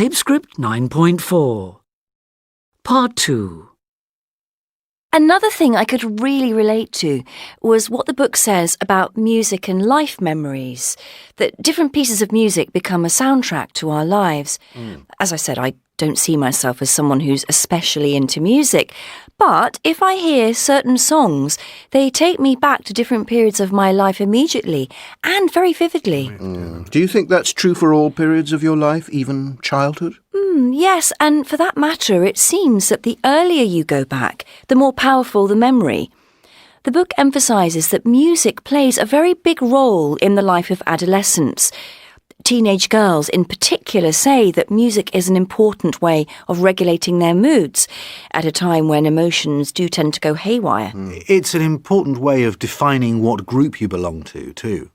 Tapescript 9.4. Part 2. Another thing I could really relate to was what the book says about music and life memories, that different pieces of music become a soundtrack to our lives. As I said, I don't see myself as someone who's especially into music, but if I hear certain songs, they take me back to different periods of my life immediately and very vividly. Do you think that's true for all periods of your life, even childhood? Yes, and for that matter, it seems that the earlier you go back, the more powerful the memory. The book emphasises that music plays a very big role in the life of adolescents. Teenage girls in particular say that music is an important way of regulating their moods at a time when emotions do tend to go haywire. It's an important way of defining what group you belong to, too.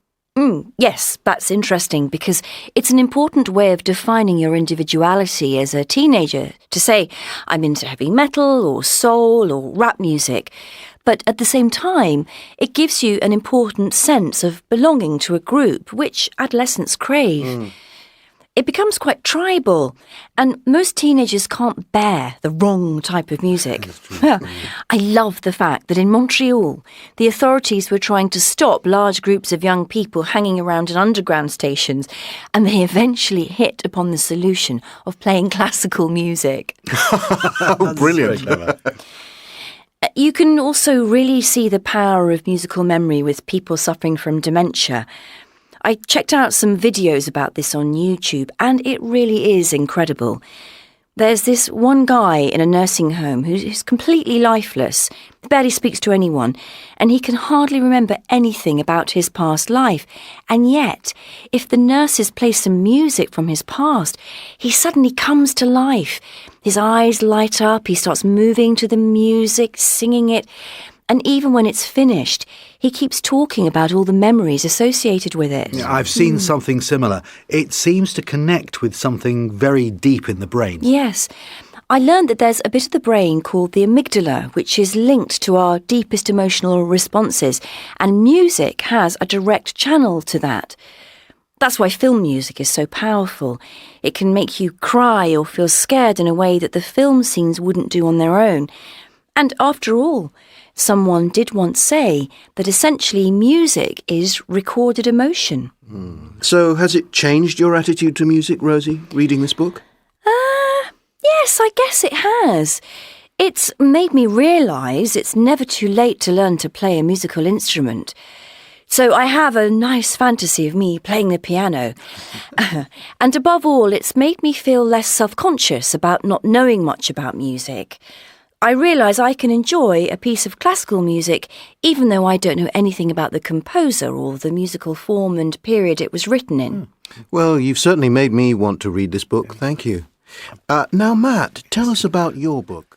Yes, that's interesting because it's an important way of defining your individuality as a teenager, to say, I'm into heavy metal or soul or rap music. But at the same time, it gives you an important sense of belonging to a group, which adolescents crave. It becomes quite tribal, and most teenagers can't bear the wrong type of music. I love the fact that in Montreal, the authorities were trying to stop large groups of young people hanging around in underground stations, and they eventually hit upon the solution of playing classical music. Oh, brilliant. You can also really see the power of musical memory with people suffering from dementia. I checked out some videos about this on YouTube, and it really is incredible. There's this one guy in a nursing home who's completely lifeless, barely speaks to anyone, and he can hardly remember anything about his past life. And yet, if the nurses play some music from his past, he suddenly comes to life. His eyes light up, he starts moving to the music, singing it, and even when it's finished, he keeps talking about all the memories associated with it. I've seen something similar. It seems to connect with something very deep in the brain. Yes. I learned that there's a bit of the brain called the amygdala, which is linked to our deepest emotional responses, and music has a direct channel to that. That's why film music is so powerful. It can make you cry or feel scared in a way that the film scenes wouldn't do on their own. And after all, someone did once say that essentially music is recorded emotion. So has it changed your attitude to music, Rosie, reading this book? Yes, I guess it has. It's made me realise it's never too late to learn to play a musical instrument. So I have a nice fantasy of me playing the piano. And above all, it's made me feel less self-conscious about not knowing much about music. I realise I can enjoy a piece of classical music even though I don't know anything about the composer or the musical form and period it was written in. Well, you've certainly made me want to read this book. Thank you. Now, Matt, tell us about your book.